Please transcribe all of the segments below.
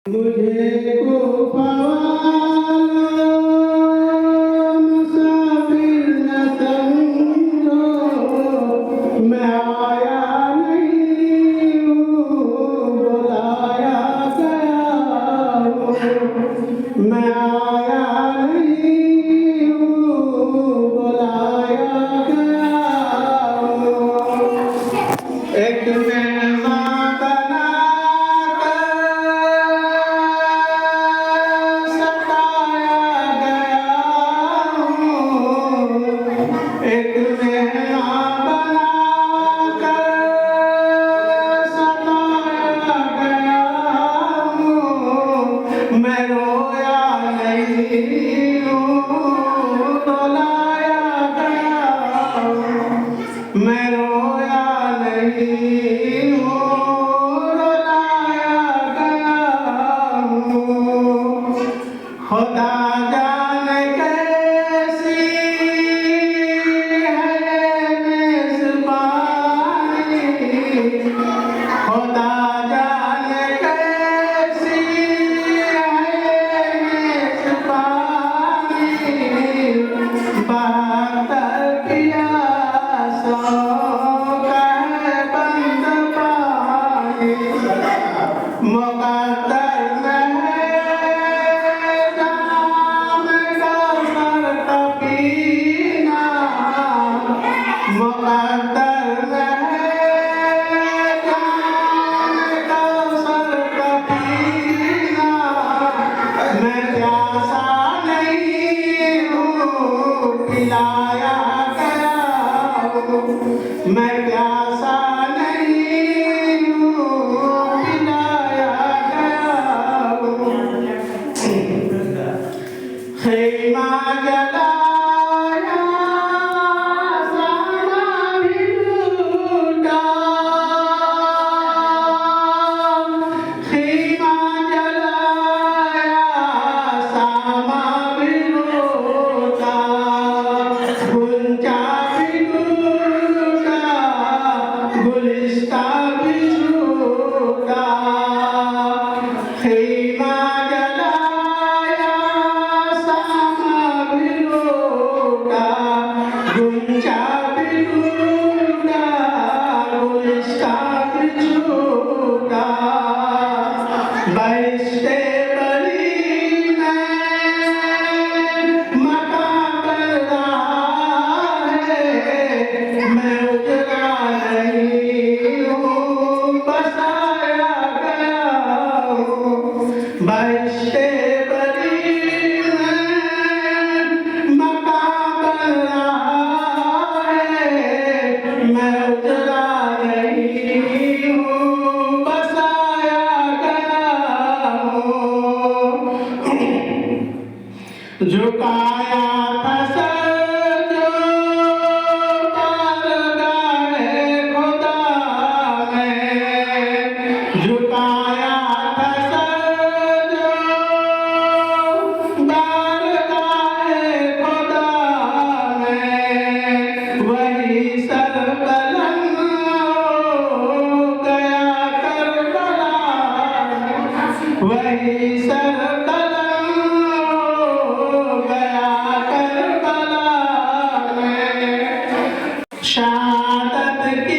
मुझे को पवालो मुसाफिर न समझो, मैं आया नहीं हूँ बुलाया गया हूँ। मैं आया नहीं हूँ बुलाया गया हूँ। एक मेहमान बना एक मेहमान बनाकर सताया गया हूँ। मैं रोया नहीं हूँ रुलाया गया हूँ। मैं रोया नहीं हूँ रुलाया गया हूँ। खुदा जाने कैसी खुदा जाने कैसी है मेज़बानी, बहत्तर पियासों का है बंद पानी। मुक़द्दर में है जाम कौसर का पीना, मुक़द्दर में मैं प्यासा नहीं हूँ पिलाया गया हूँ। मैं प्यासा नहीं हूँ पिलाया गया हूँ। खैमा जलाया सामा भी लूटा, खैमा गुलिस्ता भी छूटा। खैमा जलाया सामा भी लूटा, गुंजा भी टूटा गुलिस्ता भी छूटा। बैठते बड़ी मकान बन रहा है, मैं उजरा नहीं हूँ बसाया गया हूँ। बैठते बड़ी मकान बन रहा है, मैं उजरा नहीं हूँ बसाया गया हूँ। झुकाया था सर जो बारगाहे खुदा में, झुकाया था सर जो बारगाहे खुदा में, वही सर बुलंद हो गया करबला, वही सर शहादत की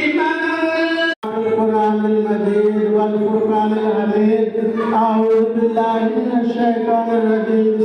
कुरान मजीद वल फुरकान हमीद। आऊज़ु बिल्लाहि मिनश शैतानिर रजीम।